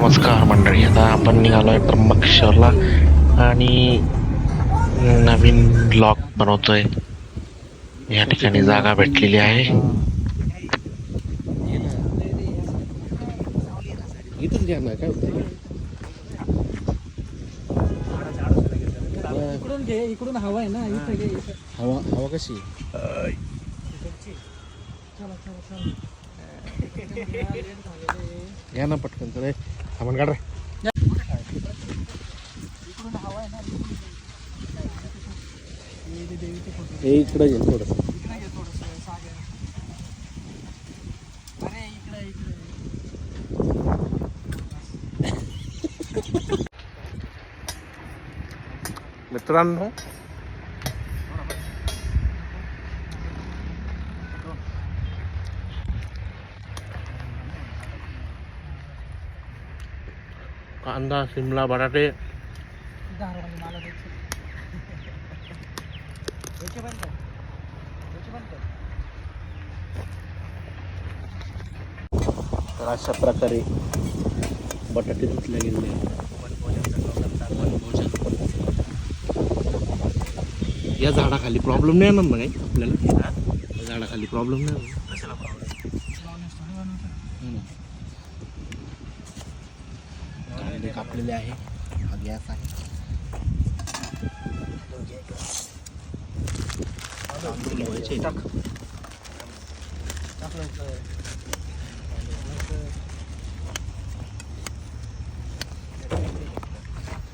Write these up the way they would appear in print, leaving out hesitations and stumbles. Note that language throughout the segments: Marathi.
नमस्कार मंडळी. आता आपण निघालोय त्र्यंबकेश्वरला आणि नवीन ब्लॉग बनवतोय. या ठिकाणी जागा भेटलेली आहे. इथंच घ्या ना, काय होतं. इकडून घे, इकडून हवा आहे ना, इथे घे. हवा हवा कशी घ्या ना पटकन. तर सामान काढ रे. इकडून हवा आहे ना, हे इकडे घे थोडस. इकडे घे थोडंसं सागर. अरे इकडे इकडे मित्रांनो, कांदा, शिमला, बटाटे, धारवाली मला द्यायचं. याचे बंद कर. याचे बंद कर. तर अशा प्रकारे बटाटे धुतले गेलेले आहेत. या झाडाखाली प्रॉब्लेम नाही येणार ना काही आपल्याला. या झाडाखाली प्रॉब्लेम नाही येणार. कांदे कापलेले आहे. हा गॅस आहे. तांदूळ धुवायचे.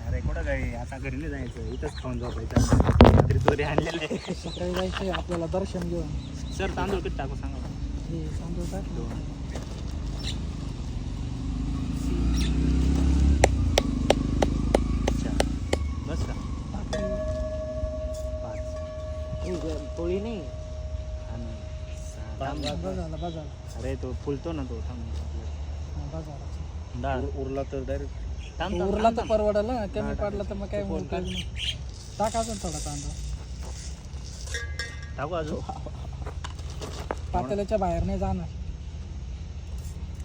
अरे कुठं काय, आता घरी नाही जायचं, इथंच खाऊन झोपायचं. रात्री दोरे आणलेले. सकाळी जायचंय आपल्याला दर्शन घेऊन. सर तांदूळ किती टाकू सांगा. हे तांदूळ टाक. बस का पोळी नाही. आणि बाजारला बाजार. अरे तो फुलतो ना तो बाजाराचा डाळ उरला तर डायरेक्ट उरला तर परवडायला, कमी पडला तर मग काय उपयोग नाही. टाक अजून थोडा तांदूळ. टाकू अजून. पातेल्याच्या बाहेर नाही जाणार.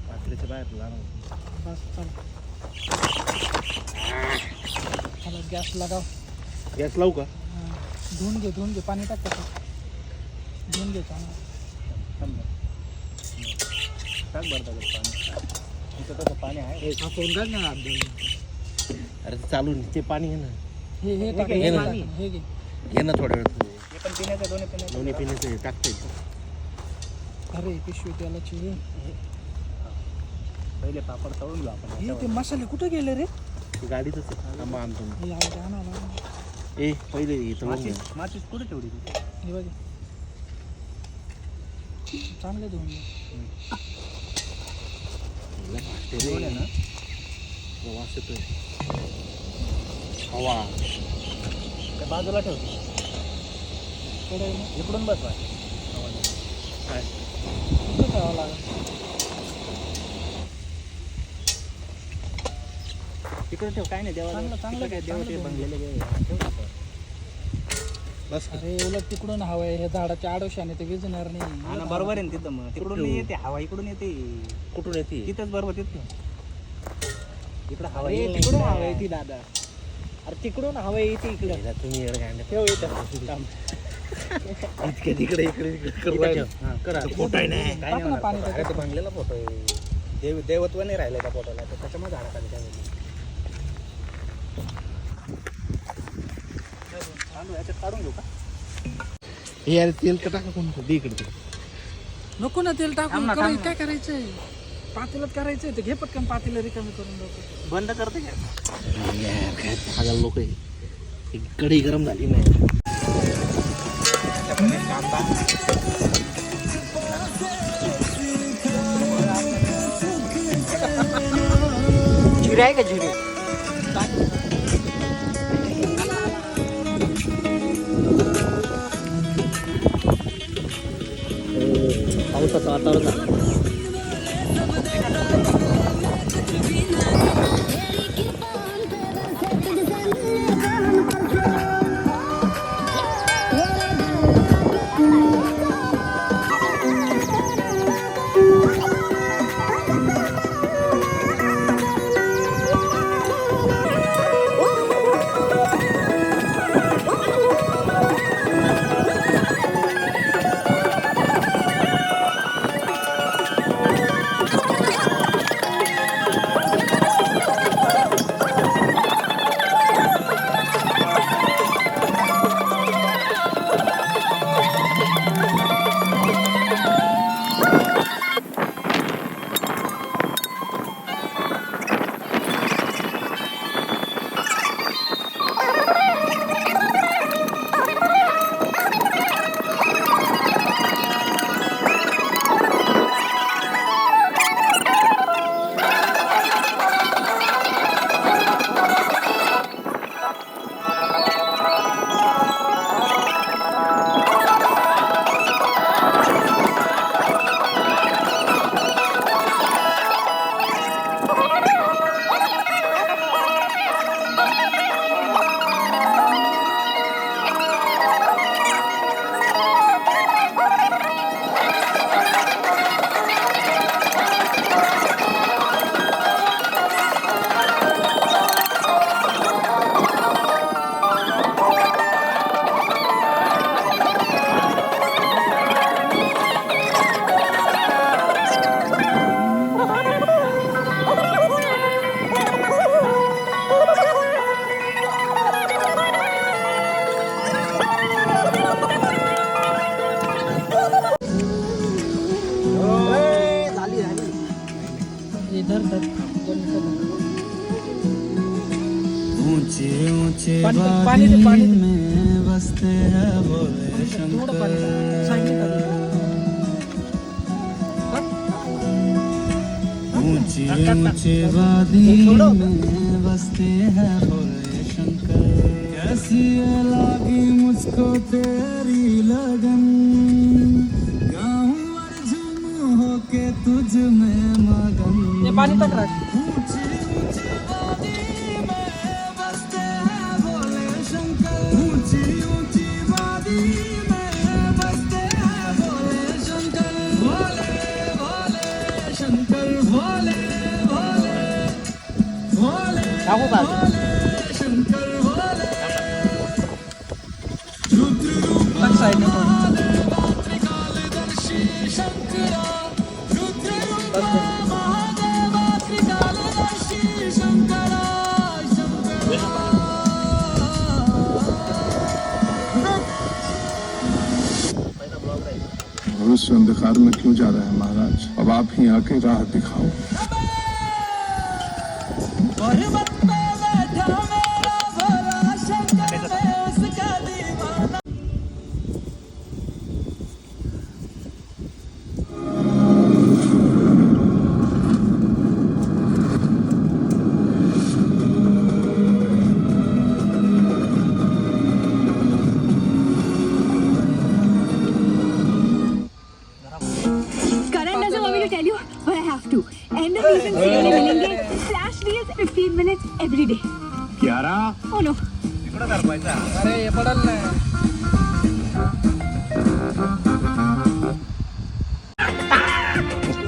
पात्रीच्या बाहेर जाणार. बस चला गॅस लगाव. गॅस लावू का? धुवून घे पाणी टाक त्याच्यात. धुवून घे चांगलं. टाक बरं टाकत पाणी. इथं कसं पाणी आहे. हा फोन काढ ना हात धुवून. अरे ते चालू आहे. ते पाणी घे ना. हे टाक. घे, हे पाणी. टाक. हे घे. घे ना थोड्या वेळ. हे पण पिण्याचं दोन्ही पिण्याचं. दोन्ही पिण्याचे टाकते. अरे पिशवी त्यालाची हे. पहिले पापड तळून घेऊ आपण हे ते याच्यावर. मसाले कुठे गेले रे? गाडीतच आहे. थांबा आणतो मी. हे आहे आणायला. ए पहिले इथं लावून घे. माचीस कुठे ठेवली ती? हे बघ चांगले धुवून घे. दोन आहे ना. वास येतोय. हवा. त्या बाजूला ठेव. थोडं इकडून बसवा. काय कुठं ठेवावं लागेल? तिकडे ठेव. काय नाही देवा. चांगलं काय देव ते चांगलं बनलेले ठेव ना. बस. अरे उलट तिकडून हवं आहे. हे झाडाच्या आडोशाने ते विजणार हा नाही. ना, बरोबर आहे ना तिथं. मग तिकडून नाही येते हवा, इकडून येते. कुठून येते? तिथंच बरोबर तिथं. इकडं हवा अरे येईल तिकडून नाही. हवं आहे ती दादा. अरे तिकडून हवं आहे ती इकडे. याला तुम्ही येडं गांडे. ठेव इथं. इतके तिकडे इकडे इथं ठेव. हा, करा. फोटो आहे ना. काय टाक नाही ना होणार. पाणी अरे त्याच्यात. तो बनलेला फोटो आहे. देवत्व नाही राहिलं त्या फोटोला, तर त्याच्यामुळे झाडाखाली ठेवलं. तांदूळ याच्यात काढून घेऊ का? हे यार तेल का टाका कोणतं दे इकडे. नको ना तेल टाकून. थांब ना, करू, थांब ना. काय करायचंय? पातेल्यात करायचंय ते घे पटकन पातेलं रिकामी करून लोक. बंद करते का? यार काय पागल लोक आहे. ही कढई गरम झाली नाही. जिरे आहे का जिरे? पावसाचं वातावरण झालं. पाणी दे, पाणी दे. थोडं पाणी दे. सांगितलं का तुला? ऊंची ऊंची वादी में बसते हैं भोले शंकर कैसी लगी मुझको तेरी लगन गाऊं और झूमूं होके तुझ में मगन ते पाणी टाक राज. ऊंची ऊंची वादी में बसते हैं भोले शंकर ऊंची ऊंची वादी में बसते हैं भोले शंकर भोले भोले शंकर भोले भोले भोले टाकू का शंकर भोले टाक साईडने थोडं. कालदर्शी शंकरा रुद्र बस ते. कालदर्शी शंकरा भविष्य अंधकार में क्यों जा रहे हैं महाराज? अब आप ही आके राह दिखाओ। पर्वत पे बैठा मेरा भोला शंकर मैं उसका दीवाना Karan doesn't want me to tell you, but I have to. End of season serially मिलेंगे. Flash reels 15 minutes every day. क्यारा Oh no. इकडं करपायचा अरे हे पडल ना.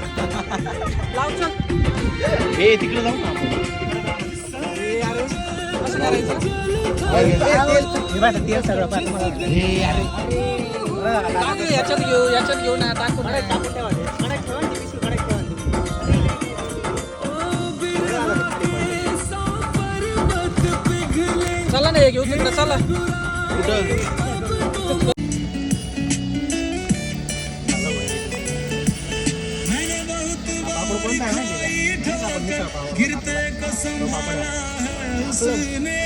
लाव चल. हे तिकडे जाऊ ना आपण असं करायचं. तेल सगळं पाहिजे टाकू याच्यात घेऊ ना टाकू ना. चला ना हे घेऊ तिकडे चला. गिरते को संभाला है उसने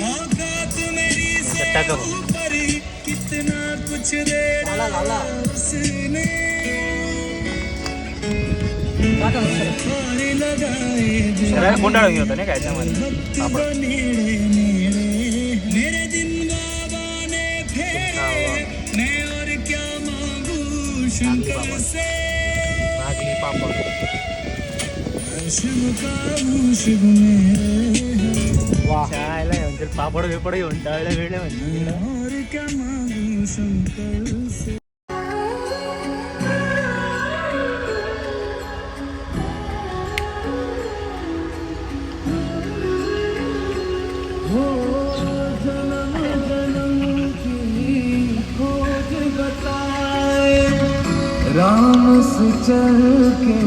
औकात मेरी से ऊपर ही कितना कुछ दे डाला उसने और लगाए कोंडाळ घेऊन होता नाही काय त्यामध्ये भक्त नेड़े नेड़े मेरे दिन बाबा ने फेरे मैं और क्या मांगू शंकर से भागली पापड शिव का शिव मेरे चायला म्हणजे पापड वेपड घेऊन तळले वेळले म्हणजे और क्या मांगू शंकर से हो जन्म जन्म की खोज बताए राम से चल के